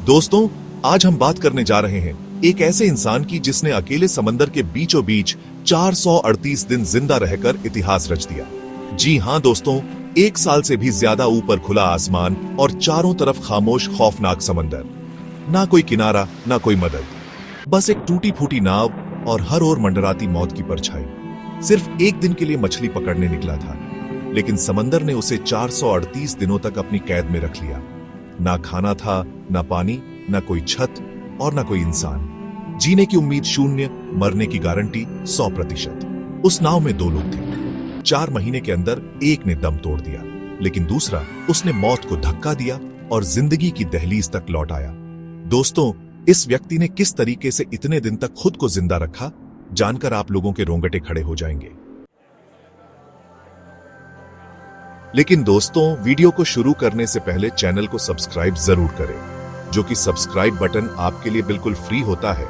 दोस्तों, आज हम बात करने जा रहे हैं एक ऐसे इंसान की जिसने अकेले समंदर के बीचों बीच 438 दिन जिंदा रहकर इतिहास रच दिया। जी हां दोस्तों, 1 साल से भी ज्यादा ऊपर खुला आसमान और चारों तरफ खामोश खौफनाक समंदर। ना कोई किनारा, ना कोई मदद, बस एक टूटी फूटी नाव और हर ओर मंडराती मौत की परछाई। सिर्फ एक दिन के लिए मछली पकड़ने निकला था, लेकिन समंदर ने उसे 438 दिनों तक अपनी कैद में रख लिया। ना खाना था, ना पानी, ना कोई छत और ना कोई इंसान। जीने की उम्मीद शून्य, मरने की गारंटी 100%। उस नाव में 2 लोग थे। 4 महीने के अंदर एक ने दम तोड़ दिया, लेकिन दूसरा उसने मौत को धक्का दिया और जिंदगी की दहलीज तक लौट आया। दोस्तों, इस व्यक्ति ने किस तरीके से इतने दिन तक खुद को जिंदा रखा, जानकर आप लोगों के रोंगटे खड़े हो जाएंगे। लेकिन दोस्तों, वीडियो को शुरू करने से पहले चैनल को सब्सक्राइब जरूर करें, जो कि सब्सक्राइब बटन आपके लिए बिल्कुल फ्री होता है,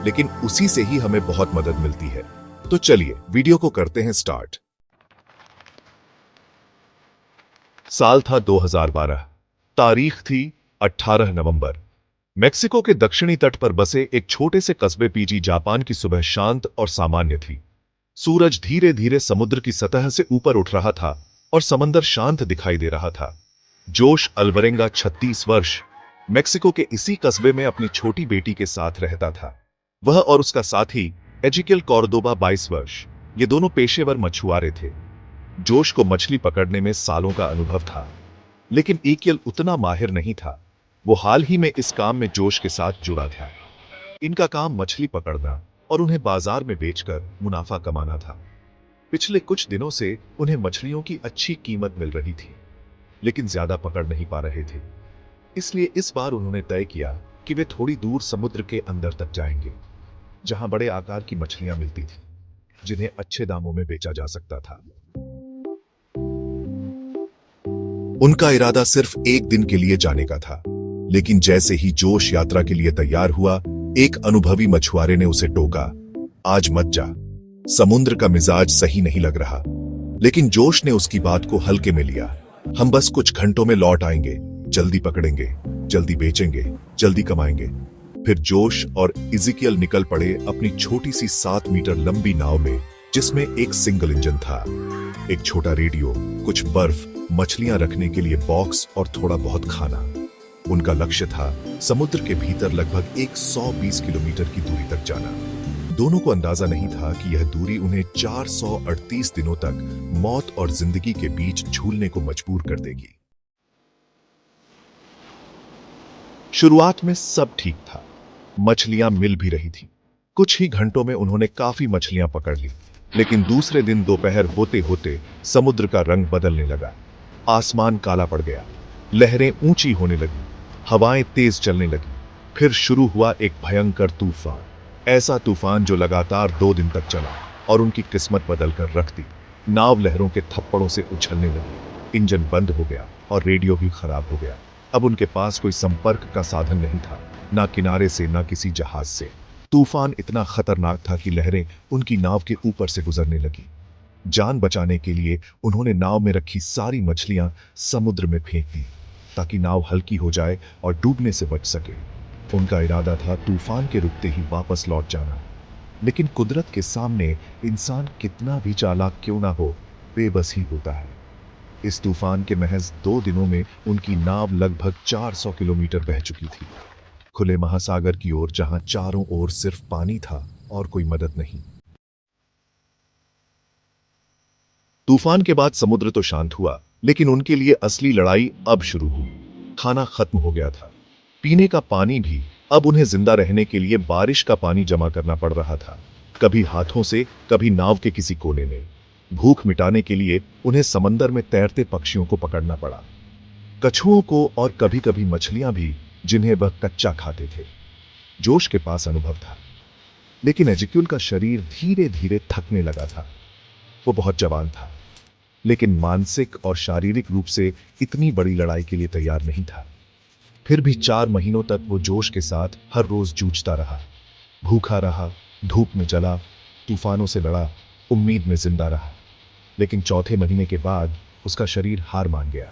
लेकिन उसी से ही हमें बहुत मदद मिलती है। तो चलिए वीडियो को करते हैं स्टार्ट। साल था 2012, तारीख थी 18 नवंबर। मेक्सिको के दक्षिणी तट पर बसे एक छोटे से कस्बे पीजी जापान की सुबह शांत और सामान्य थी। सूरज धीरे धीरे समुद्र की सतह से ऊपर उठ रहा था और समंदर शांत दिखाई दे रहा था। जोश अल्वरेंगा 36 वर्ष मेक्सिको के इसी कस्बे में अपनी छोटी बेटी के साथ रहता था। वह और उसका साथी एजिकेल कॉर्दोबा 22 वर्ष, ये दोनों पेशेवर मछुआरे थे। जोश को मछली पकड़ने में सालों का अनुभव था, लेकिन एकियल उतना माहिर नहीं था। वो हाल ही में इस काम में जोश के साथ जुड़ा था। इनका काम मछली पकड़ना और उन्हें बाजार में बेचकर मुनाफा कमाना था। पिछले कुछ दिनों से उन्हें मछलियों की अच्छी कीमत मिल रही थी, लेकिन ज्यादा पकड़ नहीं पा रहे थे। इसलिए इस बार उन्होंने तय किया कि वे थोड़ी दूर समुद्र के अंदर तक जाएंगे, जहां बड़े आकार की मछलियां मिलती थी, जिन्हें अच्छे दामों में बेचा जा सकता था। उनका इरादा सिर्फ एक दिन के लिए जाने का था, लेकिन जैसे ही जोश यात्रा के लिए तैयार हुआ, एक अनुभवी मछुआरे ने उसे टोका, आज मत जा, समुद्र का मिजाज सही नहीं लग रहा। लेकिन जोश ने उसकी बात को हल्के में लिया। हम बस कुछ घंटों में लौट आएंगे, जल्दी पकड़ेंगे, जल्दी बेचेंगे, जल्दी कमाएंगे। फिर जोश और इजिकियल निकल पड़े अपनी छोटी सी 7 मीटर लंबी नाव में, जिसमें एक सिंगल इंजन था, एक छोटा रेडियो, कुछ बर्फ, मछलियां रखने के लिए बॉक्स और थोड़ा बहुत खाना। उनका लक्ष्य था समुद्र के भीतर लगभग 120 किलोमीटर की दूरी तक जाना। दोनों को अंदाजा नहीं था कि यह दूरी उन्हें 438 दिनों तक मौत और जिंदगी के बीच झूलने को मजबूर कर देगी। शुरुआत में सब ठीक था, मछलियां मिल भी रही थी। कुछ ही घंटों में उन्होंने काफी मछलियां पकड़ ली, लेकिन दूसरे दिन दोपहर होते होते समुद्र का रंग बदलने लगा। आसमान काला पड़ गया, लहरें ऊंची होने लगी, हवाएं तेज चलने लगी। फिर शुरू हुआ एक भयंकर तूफान, ऐसा तूफान जो लगातार 2 दिन तक चला और उनकी किस्मत बदल कर रख दी। नाव लहरों के थप्पड़ों से उछलने लगी, इंजन बंद हो गया और रेडियो भी खराब हो गया। अब उनके पास कोई संपर्क का साधन नहीं था, ना किनारे से, ना किसी जहाज से। तूफान इतना खतरनाक था कि लहरें उनकी नाव के ऊपर से गुजरने लगी। जान बचाने के लिए उन्होंने नाव में रखी सारी मछलियां समुद्र में फेंक दी, ताकि नाव हल्की हो जाए और डूबने से बच सके। उनका इरादा था तूफान के रुकते ही वापस लौट जाना, लेकिन कुदरत के सामने इंसान कितना भी चालाक क्यों ना हो, बेबस ही होता है। इस तूफान के महज 2 दिनों में उनकी नाव लगभग 400 किलोमीटर बह चुकी थी, खुले महासागर की ओर, जहां चारों ओर सिर्फ पानी था और कोई मदद नहीं। तूफान के बाद समुद्र तो शांत हुआ, लेकिन उनके लिए असली लड़ाई अब शुरू हुई। खाना खत्म हो गया था, पीने का पानी भी। अब उन्हें जिंदा रहने के लिए बारिश का पानी जमा करना पड़ रहा था, कभी हाथों से, कभी नाव के किसी कोने में। भूख मिटाने के लिए उन्हें समंदर में तैरते पक्षियों को पकड़ना पड़ा, कछुओं को और कभी कभी मछलियां भी, जिन्हें वह कच्चा खाते थे। जोश के पास अनुभव था, लेकिन एजिक्यूल का शरीर धीरे धीरे थकने लगा था। वो बहुत जवान था, लेकिन मानसिक और शारीरिक रूप से इतनी बड़ी लड़ाई के लिए तैयार नहीं था। फिर भी 4 महीनों तक वो जोश के साथ हर रोज जूझता रहा, भूखा रहा, धूप में जला, तूफानों से लड़ा, उम्मीद में जिंदा रहा। लेकिन चौथे महीने के बाद उसका शरीर हार मान गया।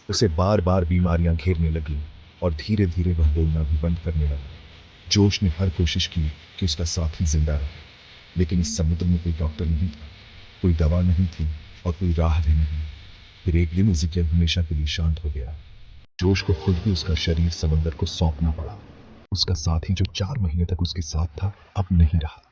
उसे बार बार बीमारियां घेरने लगीं और धीरे धीरे वह बोलना भी बंद करने लगा। जोश ने हर कोशिश की कि उसका साथी जिंदा रहे, लेकिन इस समुद्र में कोई डॉक्टर नहीं था, कोई दवा नहीं थी और कोई राह भी नहीं। फिर एक दिन इज़ेकियल हमेशा के लिए शांत हो गया। जोश को खुद भी उसका शरीर समंदर को सौंपना पड़ा। उसका साथी जो 4 महीने तक उसके साथ था, अब नहीं रहा।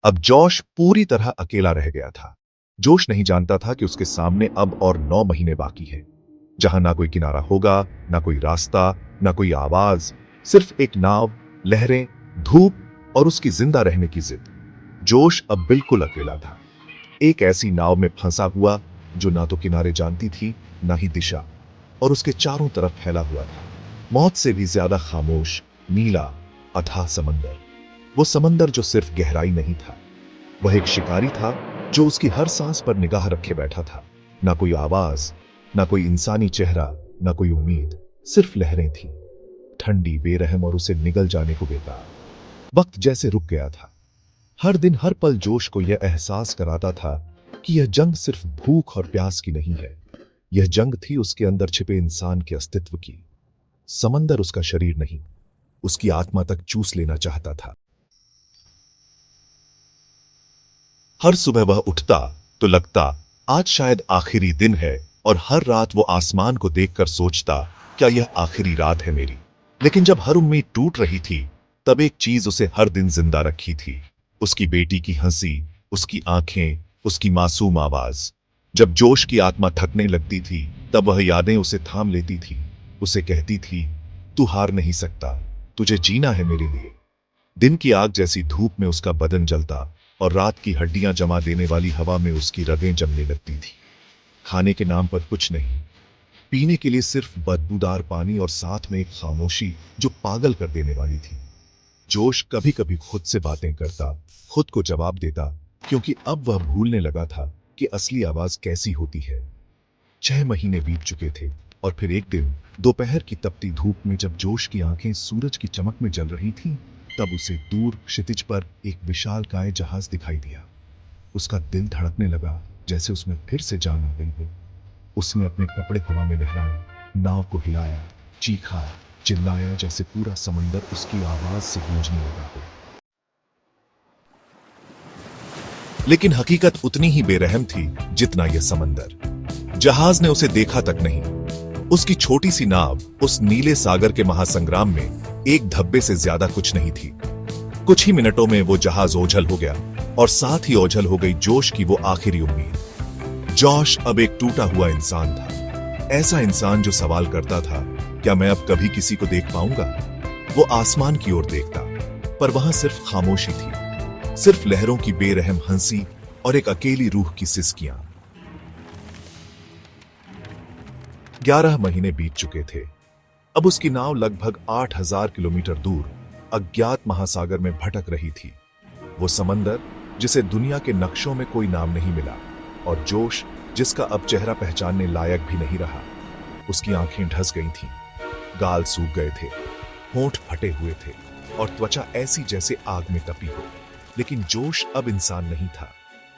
अब जोश पूरी तरह अकेला रह गया था। जोश नहीं जानता था कि उसके सामने अब और 9 महीने बाकी है, जहां ना कोई किनारा होगा, ना कोई रास्ता, ना कोई आवाज, सिर्फ एक नाव, लहरें, धूप और उसकी जिंदा रहने की जिद। जोश अब बिल्कुल अकेला था, एक ऐसी नाव में फंसा हुआ जो ना तो किनारे जानती थी, ना ही दिशा, और उसके चारों तरफ फैला हुआ था मौत से भी ज्यादा खामोश, नीला, अथाह समंदर। वो समंदर जो सिर्फ गहराई नहीं था, वह एक शिकारी था जो उसकी हर सांस पर निगाह रखे बैठा था। ना कोई आवाज, ना कोई इंसानी चेहरा, ना कोई उम्मीद, सिर्फ लहरें थी, ठंडी, बेरहम और उसे निगल जाने को बेताब। वक्त जैसे रुक गया था। हर दिन, हर पल जोश को यह एहसास कराता था कि यह जंग सिर्फ भूख और प्यास की नहीं है, यह जंग थी उसके अंदर छिपे इंसान के अस्तित्व की। समंदर उसका शरीर नहीं, उसकी आत्मा तक चूस लेना चाहता था। हर सुबह वह उठता तो लगता आज शायद आखिरी दिन है, और हर रात वो आसमान को देखकर सोचता क्या यह आखिरी रात है मेरी। लेकिन जब हर उम्मीद टूट रही थी, तब एक चीज उसे हर दिन जिंदा रखी थी, उसकी बेटी की हंसी, उसकी आंखें, उसकी मासूम आवाज। जब जोश की आत्मा थकने लगती थी, तब वह यादें उसे थाम लेती थी, उसे कहती थी, तू हार नहीं सकता, तुझे जीना है मेरे लिए। दिन की आग जैसी धूप में उसका बदन जलता और रात की हड्डियां जमा देने वाली हवा में उसकी रगें जमने लगती थी। खाने के नाम पर कुछ नहीं, पीने के लिए सिर्फ बदबूदार पानी और साथ में एक खामोशी जो पागल कर देने वाली थी। जोश कभी कभी खुद से बातें करता, खुद को जवाब देता, क्योंकि अब वह भूलने लगा था कि असली आवाज कैसी होती है। 6 महीने बीत चुके थे और फिर एक दिन दोपहर की तपती धूप में जब जोश की आंखें सूरज की चमक में जल रही थीं, तब उसे दूर क्षितिज पर एक विशालकाय जहाज दिखाई दिया। उसका दिल धड़कने लगा, जैसे उसमें फिर से जान आ गई हो। उसने अपने कपड़े हवा में लहराए, नाव को हिलाया, चीखा, चिल्लाया, जैसे पूरा समंदर उसकी आवाज से गूंजने लगा हो। लेकिन हकीकत उतनी ही बेरहम थी जितना यह समंदर। जहाज ने उसे देखा तक नहीं। उसकी छोटी सी नाव उस नीले सागर के महासंग्राम में एक धब्बे से ज्यादा कुछ नहीं थी। कुछ ही मिनटों में वो जहाज ओझल हो गया और साथ ही ओझल हो गई जोश की वो आखिरी उम्मीद। जोश अब एक टूटा हुआ इंसान था, ऐसा इंसान जो सवाल करता था, क्या मैं अब कभी किसी को देख पाऊंगा? वो आसमान की ओर देखता, पर वहां सिर्फ खामोशी थी, सिर्फ लहरों की बेरहम हंसी और एक अकेली रूह की सिसकियां। 11 महीने बीत चुके थे। अब उसकी नाव लगभग 8000 किलोमीटर दूर अज्ञात महासागर में भटक रही थी। वो समंदर जिसे दुनिया के नक्शों में कोई नाम नहीं मिला, और जोश जिसका अब चेहरा पहचानने लायक भी नहीं रहा। उसकी आंखें ढस गई थीं, गाल सूख गए थे, होंठ फटे हुए थे और त्वचा ऐसी जैसे आग में तपी हो। लेकिन जोश अब इंसान नहीं था,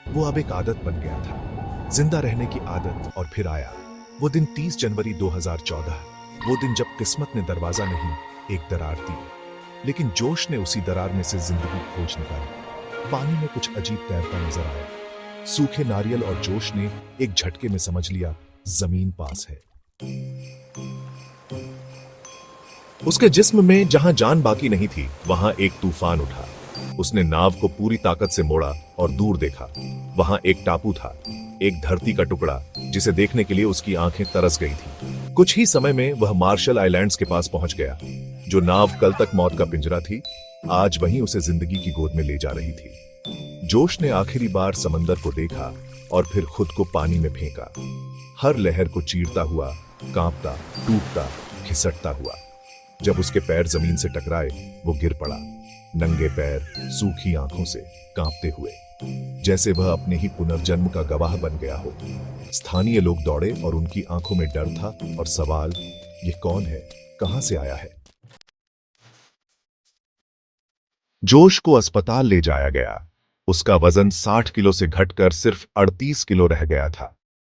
वो अब एक आदत बन गया था, जिंदा रहने की आदत। और फिर आया वो दिन, 30 जनवरी 2014, वो दिन जब किस्मत ने दरवाजा नहीं, एक दरार दी। लेकिन जोश ने उसी दरार में से जिंदगी खोज निकाली। पानी में कुछ अजीब तैरता नजर आया, सूखे नारियल, और जोश ने एक झटके में समझ लिया जमीन पास है। उसके जिस्म में जहां जान बाकी नहीं थी, वहां एक तूफान उठा। उसने नाव को पूरी ताकत से मोड़ा और दूर देखा। वहां एक टापू था, एक धरती का टुकड़ा जिसे देखने के लिए उसकी आंखें तरस गई थी। कुछ ही समय में वह मार्शल आइलैंड्स के पास पहुंच गया। जो नाव कल तक मौत का पिंजरा थी, आज वहीं उसे जिंदगी की गोद में ले जा रही थी। जोश ने आखिरी बार समंदर को देखा और फिर खुद को पानी में फेंका, हर लहर को चीरता हुआ, कांपता, टूटता, खिसकता हुआ। जब उसके पैर जमीन से टकराए, वो गिर पड़ा, नंगे पैर, सूखी आंखों से, कांपते हुए, जैसे वह अपने ही पुनर्जन्म का गवाह बन गया हो। स्थानीय लोग दौड़े और उनकी आंखों में डर था और सवाल, ये कौन है, कहां से आया है? जोश को अस्पताल ले जाया गया। उसका वजन 60 किलो से घटकर सिर्फ 38 किलो रह गया था।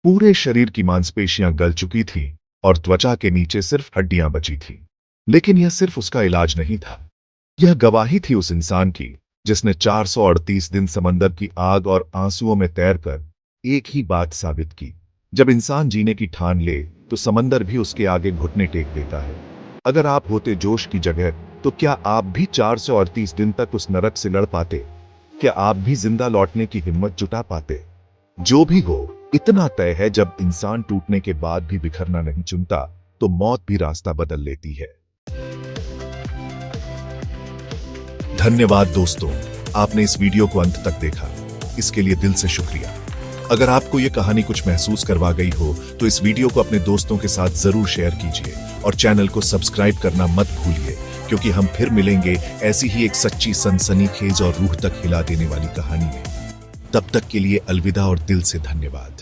पूरे शरीर की मांसपेशियां गल चुकी थी और त्वचा के नीचे सिर्फ हड्डियां बची थी। लेकिन यह सिर्फ उसका इलाज नहीं था, यह गवाही थी उस इंसान की जिसने 438 दिन समंदर की आग और आंसुओं में तैरकर एक ही बात साबित की, जब इंसान जीने की ठान ले तो समंदर भी उसके आगे घुटने टेक देता है। अगर आप होते जोश की जगह, तो क्या आप भी 438 दिन तक उस नरक से लड़ पाते? क्या आप भी जिंदा लौटने की हिम्मत जुटा पाते? जो भी हो, इतना तय है, जब इंसान टूटने के बाद भी बिखरना नहीं चुनता, तो मौत भी रास्ता बदल लेती है। धन्यवाद दोस्तों, आपने इस वीडियो को अंत तक देखा, इसके लिए दिल से शुक्रिया। अगर आपको यह कहानी कुछ महसूस करवा गई हो तो इस वीडियो को अपने दोस्तों के साथ जरूर शेयर कीजिए और चैनल को सब्सक्राइब करना मत भूलिए, क्योंकि हम फिर मिलेंगे ऐसी ही एक सच्ची सनसनीखेज और रूह तक हिला देने वाली कहानी में। तब तक के लिए अलविदा और दिल से धन्यवाद।